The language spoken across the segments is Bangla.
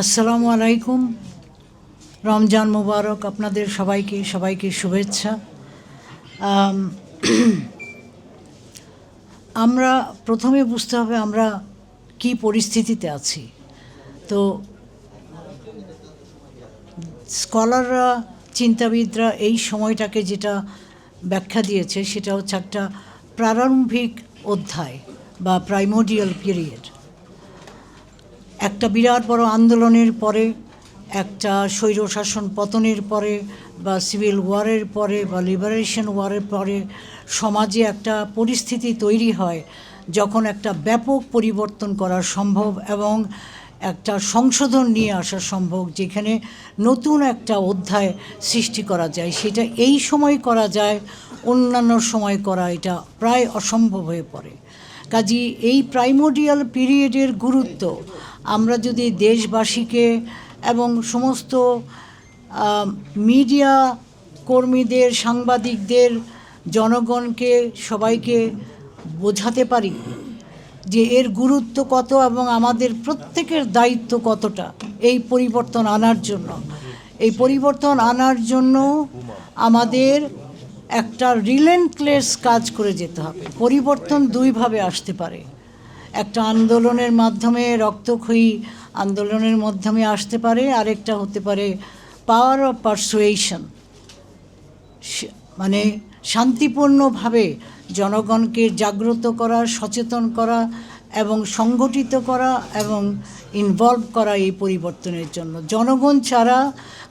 আসসালামু আলাইকুম। রমজান মুবারক আপনাদের সবাইকে শুভেচ্ছা। আমরা প্রথমে বুঝতে হবে আমরা কি পরিস্থিতিতে আছি। তো স্কলাররা, চিন্তাবিদরা এই সময়টাকে যেটা ব্যাখ্যা দিয়েছে সেটা হচ্ছে একটা প্রারম্ভিক অধ্যায় বা প্রাইমোডিয়াল পিরিয়ড। একটা বিরাট বড় আন্দোলনের পরে, একটা স্বৈরশাসন পতনের পরে বা সিভিল ওয়ারের পরে বা লিবারেশন ওয়ারের পরে সমাজে একটা পরিস্থিতি তৈরি হয় যখন একটা ব্যাপক পরিবর্তন করা সম্ভব এবং একটা সংশোধন নিয়ে আসা সম্ভব, যেখানে নতুন একটা অধ্যায় সৃষ্টি করা যায়। সেটা এই সময় করা যায়, অন্যান্য সময় করা এটা প্রায় অসম্ভব হয়ে পড়ে। কাজী এই প্রাইমোডিয়াল পিরিয়ডের গুরুত্ব আমরা যদি দেশবাসীকে এবং সমস্ত মিডিয়া কর্মীদের, সাংবাদিকদের, জনগণকে, সবাইকে বোঝাতে পারি যে এর গুরুত্ব কত এবং আমাদের প্রত্যেকের দায়িত্ব কতটা এই পরিবর্তন আনার জন্য। এই পরিবর্তন আনার জন্য আমাদের একটা রিলেন্টলেস কাজ করে যেতে হবে। পরিবর্তন দুইভাবে আসতে পারে, একটা আন্দোলনের মাধ্যমে, রক্তক্ষয়ী আন্দোলনের মাধ্যমে আসতে পারে, আরেকটা হতে পারে পাওয়ার অফ পারসুয়েশন, মানে শান্তিপূর্ণভাবে জনগণকে জাগ্রত করা, সচেতন করা এবং সংগঠিত করা এবং ইনভলভ করা এই পরিবর্তনের জন্য। জনগণ ছাড়া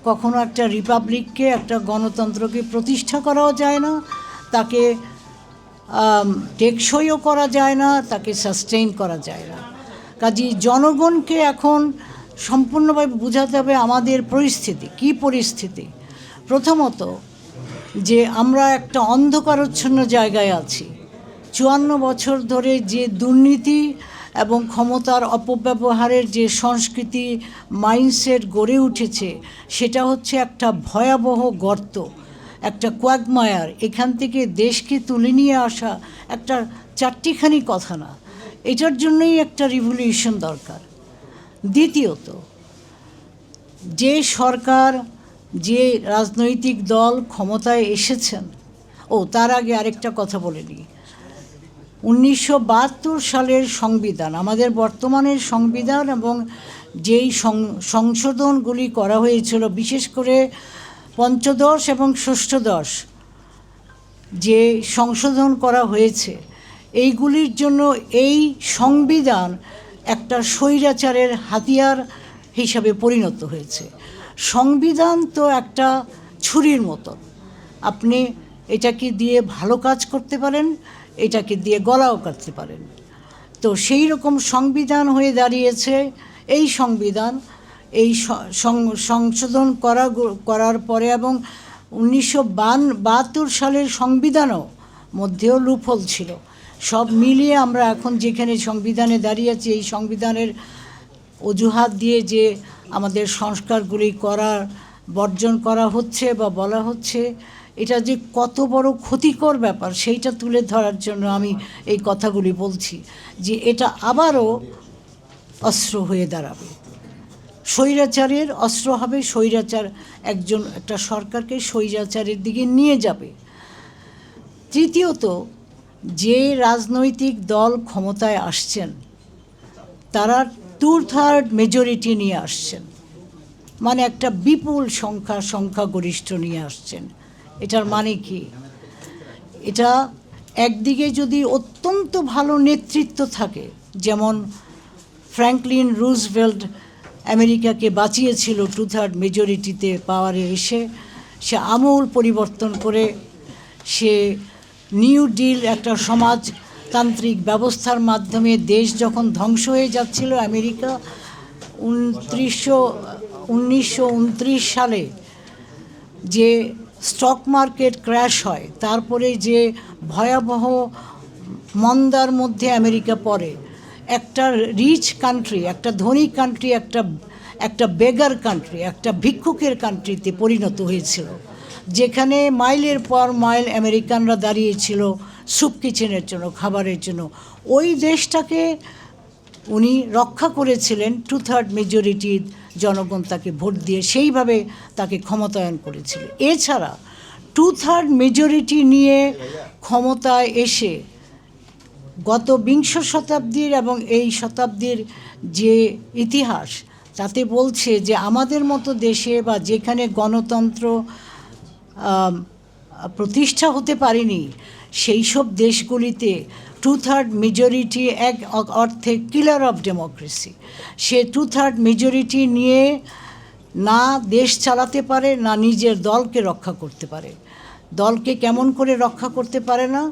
কখনো একটা রিপাবলিককে, একটা গণতন্ত্রকে প্রতিষ্ঠা করাও যায় না, তাকে টেকসইও করা যায় না, তাকে সাস্টেইন করা যায় না। কাজেই জনগণকে এখন সম্পূর্ণভাবে বোঝাতে হবে আমাদের পরিস্থিতি কী পরিস্থিতি। প্রথমত যে আমরা একটা অন্ধকারচ্ছন্ন জায়গায় আছি। 54 বছর ধরে যে দুর্নীতি এবং ক্ষমতার অপব্যবহারের যে সংস্কৃতি, মাইন্ডসেট গড়ে উঠেছে, সেটা হচ্ছে একটা ভয়াবহ গর্ত, একটা কোয়াগমায়ার। এখান থেকে দেশকে তুলে নিয়ে আসা একটা চারটিখানি কথা না, এটার জন্যই একটা রিভলিউশন দরকার। দ্বিতীয়ত, যে সরকার, যে রাজনৈতিক দল ক্ষমতায় এসেছেন, তার আগে আরেকটা কথা বলে নিই। 1972 সালের সংবিধান, আমাদের বর্তমানের সংবিধান এবং যেই সংশোধনগুলি করা হয়েছিল, বিশেষ করে পঞ্চদশ এবং ষষ্ঠদশ যে সংশোধন করা হয়েছে, এইগুলির জন্য এই সংবিধান একটা স্বৈরাচারের হাতিয়ার হিসাবে পরিণত হয়েছে। সংবিধান তো একটা ছুরির মতো, আপনি এটাকে দিয়ে ভালো কাজ করতে পারেন, এটাকে দিয়ে গলাও কাটতে পারেন। তো সেই রকম সংবিধান হয়ে দাঁড়িয়েছে এই সংবিধান। এই সংশোধন করার পরে এবং 1972 সালের সংবিধানও মধ্যেও লুপহোল ছিল। সব মিলিয়ে আমরা এখন যেখানে সংবিধানে দাঁড়িয়ে আছি, এই সংবিধানের অজুহাত দিয়ে যে আমাদের সংস্কারগুলি বর্জন করা হচ্ছে বা বলা হচ্ছে, এটা যে কত বড় ক্ষতিকর ব্যাপার সেইটা তুলে ধরার জন্য আমি এই কথাগুলি বলছি, যে এটা আবারও অস্ত্র হয়ে দাঁড়াবে, স্বৈরাচারের অস্ত্র হবে। স্বৈরাচার একটা সরকারকে স্বৈরাচারের দিকে নিয়ে যাবে। তৃতীয়ত, যে রাজনৈতিক দল ক্ষমতায় আসছেন তারা 2/3 মেজরিটি নিয়ে আসছেন, মানে একটা বিপুল সংখ্যাগরিষ্ঠ নিয়ে আসছেন। এটার মানে কি? এটা একদিকে যদি অত্যন্ত ভালো নেতৃত্ব থাকে, যেমন ফ্র্যাঙ্কলিন রুজভেল্ট আমেরিকাকে বাঁচিয়েছিল 2/3 মেজরিটিতে পাওয়ারে এসে, সে আমূল পরিবর্তন করে, সে নিউ ডিল একটা সমাজতান্ত্রিক ব্যবস্থার মাধ্যমে দেশ যখন ধ্বংস হয়ে যাচ্ছিল, আমেরিকা 1929 সালে যে স্টক মার্কেট ক্র্যাশ হয়, তারপরে যে ভয়াবহ মন্দার মধ্যে আমেরিকা পড়ে, একটা রিচ কান্ট্রি, একটা ধনী কান্ট্রি, একটা বেগার কান্ট্রি, একটা ভিক্ষুকের কান্ট্রিতে পরিণত হয়েছিল, যেখানে মাইলের পর মাইল আমেরিকানরা দাঁড়িয়েছিল স্যুপ কিচেনের জন্য, খাবারের জন্য। ওই দেশটাকে উনি রক্ষা করেছিলেন 2/3 মেজরিটির জনগণ তাকে ভোট দিয়ে সেইভাবে তাকে ক্ষমতায়ন করেছিল। এছাড়া 2/3 মেজরিটি নিয়ে ক্ষমতায় এসে গত বিংশ শতাব্দীর এবং এই শতাব্দীর যে ইতিহাস তাতে বলছে যে আমাদের মতো দেশে বা যেখানে গণতন্ত্র প্রতিষ্ঠা হতে পারেনি সেই সব দেশগুলিতে 2/3 মেজরিটি এক অর্থে কিলার অফ ডেমোক্রেসি। সে 2/3 মেজরিটি নিয়ে না দেশ চালাতে পারে না নিজের দলকে রক্ষা করতে পারে। দলকে কেমন করে রক্ষা করতে পারে না?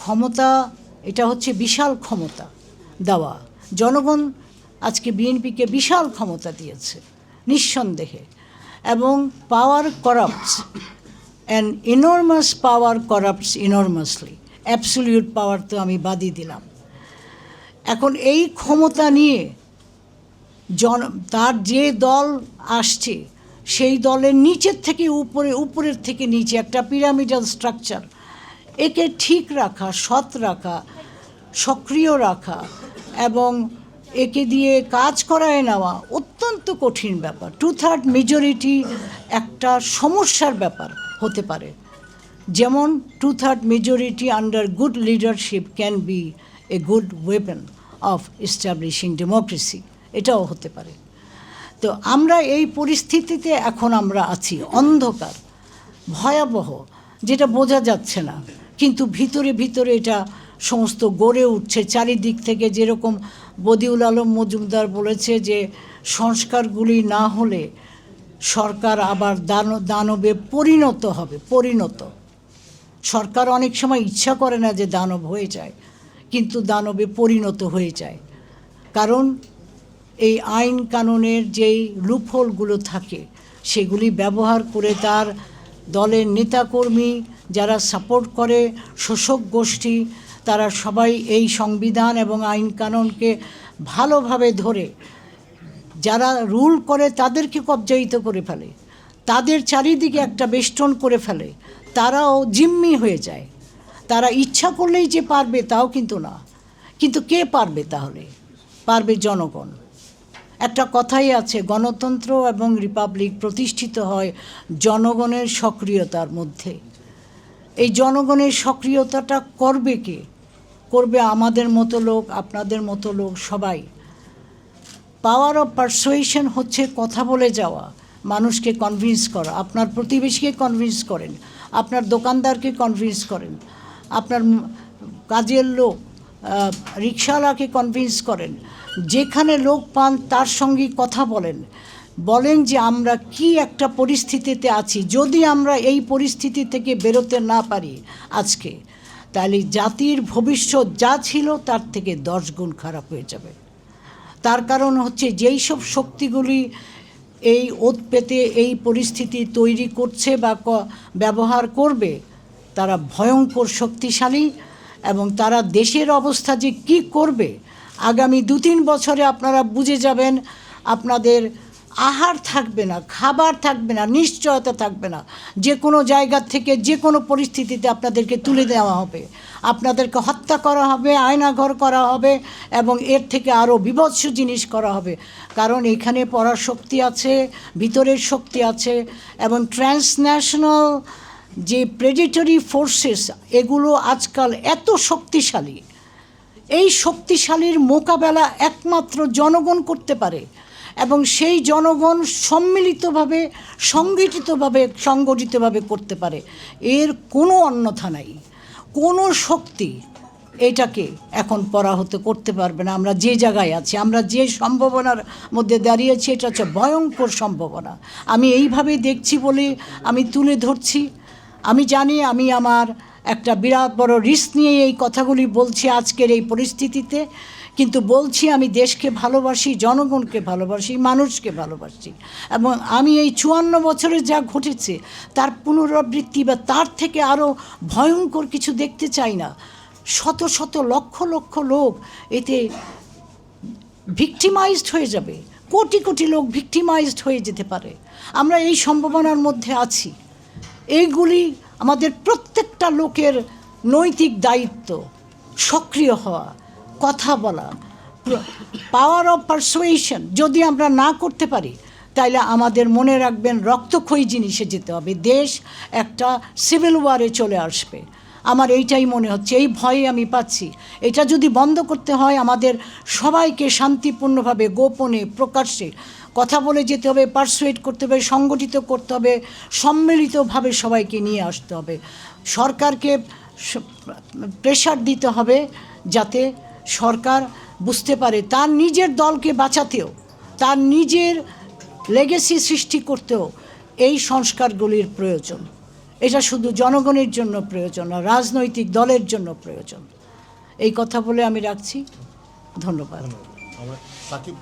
ক্ষমতা, এটা হচ্ছে বিশাল ক্ষমতা দেওয়া। জনগণ আজকে বিএনপিকে বিশাল ক্ষমতা দিয়েছে নিঃসন্দেহে, এবং power corrupts, and enormous power corrupts enormously. Absolute power তো আমি বাদই দিলাম। এখন এই ক্ষমতা নিয়ে তার যে দল আসছে সেই দলের নিচের থেকে উপরে, উপরের থেকে নিচে একটা পিরামিডাল স্ট্রাকচার, একে ঠিক রাখা, সৎ রাখা, সক্রিয় রাখা এবং একে দিয়ে কাজ করায় নেওয়া অত্যন্ত কঠিন ব্যাপার। 2/3 মেজরিটি একটা সমস্যার ব্যাপার হতে পারে, যেমন 2/3 majority under good leadership can B a good weapon of establishing democracy, এটাও হতে পারে। তো আমরা এই পরিস্থিতিতে এখন আমরা আছি, অন্ধকার, ভয়াবহ, যেটা বোঝা যাচ্ছে না, কিন্তু ভিতরে ভিতরে এটা সমস্ত গড়ে উঠছে চারিদিক থেকে। যেরকম বদিউল আলম মজুমদার বলেছে যে সংস্কারগুলি না হলে সরকার আবার দানবে পরিণত হবে। সরকার অনেক সময় ইচ্ছা করে না যে দানব হয়ে যায়, কিন্তু দানবে পরিণত হয়ে যায়। কারণ এই আইন কানুনের যেই লুপহোলগুলো থাকে সেগুলি ব্যবহার করে তার দলের নেতাকর্মী যারা সাপোর্ট করে, শোষক গোষ্ঠী, তারা সবাই এই সংবিধান এবং আইন কানুনকে ভালোভাবে ধরে যারা রুল করে তাদেরকে কবজায়িত করে ফেলে, তাদের চারিদিকে একটা বেষ্টন করে ফেলে, তারাও জিম্মি হয়ে যায়। তারা ইচ্ছা করলেই যে পারবে তাও কিন্তু না। কিন্তু কে পারবে? তাহলে পারবে জনগণ। একটা কথাই আছে, গণতন্ত্র এবং রিপাবলিক প্রতিষ্ঠিত হয় জনগণের সক্রিয়তার মধ্যে। এই জনগণের সক্রিয়তাটা করবে কে? করবে আমাদের মতো লোক, আপনাদের মতো লোক, সবাই। পাওয়ার অফ পারসুয়েশন হচ্ছে কথা বলে যাওয়া, মানুষকে কনভিন্স করা। আপনার প্রতিবেশীকে কনভিন্স করেন, আপনার দোকানদারকে কনভিন্স করেন, আপনার কাজের লোক রিক্সাওয়ালাকে কনভিন্স করেন, যেখানে লোক পান তার সঙ্গে কথা বলেন যে আমরা কি একটা পরিস্থিতিতে আছি, যদি আমরা এই পরিস্থিতি থেকে বেরোতে না পারি আজকে, তাহলে জাতির ভবিষ্যৎ যা ছিল তার থেকে 10 গুণ খারাপ হয়ে যাবে। তার কারণ হচ্ছে যেই সব শক্তিগুলি এই ওত পেতে এই পরিস্থিতি তৈরি করছে বা ব্যবহার করবে, তারা ভয়ঙ্কর শক্তিশালী, এবং তারা দেশের অবস্থা যে কী করবে আগামী 2-3 বছরে আপনারা বুঝে যাবেন। আপনাদের আহার থাকবে না, খাবার থাকবে না, নিশ্চয়তা থাকবে না। যে কোনো জায়গা থেকে যে কোনো পরিস্থিতিতে আপনাদেরকে তুলে দেওয়া হবে, আপনাদেরকে হত্যা করা হবে, আয়নাঘর করা হবে, এবং এর থেকে আরও বিভৎস জিনিস করা হবে। কারণ এখানে পরাশক্তি আছে, ভিতরের শক্তি আছে, এবং ট্রান্সন্যাশনাল যে প্রেডিটরি ফোর্সেস, এগুলো আজকাল এত শক্তিশালী। এই শক্তিশালীর মোকাবেলা একমাত্র জনগণ করতে পারে, এবং সেই জনগণ সম্মিলিতভাবে, সংগঠিতভাবে করতে পারে। এর কোনো অন্যথা নাই, কোনো শক্তি এটাকে এখন পরাহত করতে পারবে না। আমরা যে জায়গায় আছি, আমরা যে সম্ভাবনার মধ্যে দাঁড়িয়েছি, এটা হচ্ছে ভয়ঙ্কর সম্ভাবনা। আমি এইভাবেই দেখছি বলে আমি তুলে ধরছি। আমি জানি আমি আমার একটা বিরাট বড় রিস্ক নিয়ে এই কথাগুলি বলছি আজকের এই পরিস্থিতিতে, কিন্তু বলছি আমি দেশকে ভালোবাসি, জনগণকে ভালোবাসি, মানুষকে ভালোবাসি, এবং আমি এই 54 বছরে যা ঘটেছে তার পুনরাবৃত্তি বা তার থেকে আরও ভয়ঙ্কর কিছু দেখতে চাই না। শত শত লক্ষ লক্ষ লোক এতে ভিকটিমাইজড হয়ে যাবে, কোটি কোটি লোক ভিকটিমাইজড হয়ে যেতে পারে। আমরা এই সম্ভাবনার মধ্যে আছি। এইগুলি আমাদের প্রত্যেকটা লোকের নৈতিক দায়িত্ব, সক্রিয় হওয়া, কথা বলা, পাওয়ার অফ পারসুয়েশন যদি আমরা না করতে পারি, তাইলে আমাদের মনে রাখবেন রক্তক্ষয়ী জিনিসে যেতে হবে, দেশ একটা সিভিল ওয়ারে চলে আসবে। আমার এইটাই মনে হচ্ছে, এই ভয়ে আমি পাচ্ছি। এটা যদি বন্ধ করতে হয়, আমাদের সবাইকে শান্তিপূর্ণভাবে গোপনে প্রকাশ্যে কথা বলে যেতে হবে, পারসুয়েট করতে হবে, সংগঠিত করতে হবে, সম্মিলিতভাবে সবাইকে নিয়ে আসতে হবে। সরকারকে প্রেশার দিতে হবে যাতে সরকার বুঝতে পারে তার নিজের দলকে বাঁচাতেও, তার নিজের লেগেসি সৃষ্টি করতেও এই সংস্কারগুলির প্রয়োজন। এটা শুধু জনগণের জন্য প্রয়োজন না, রাজনৈতিক দলের জন্য প্রয়োজন। এই কথা বলে আমি রাখছি। ধন্যবাদ। সাকিব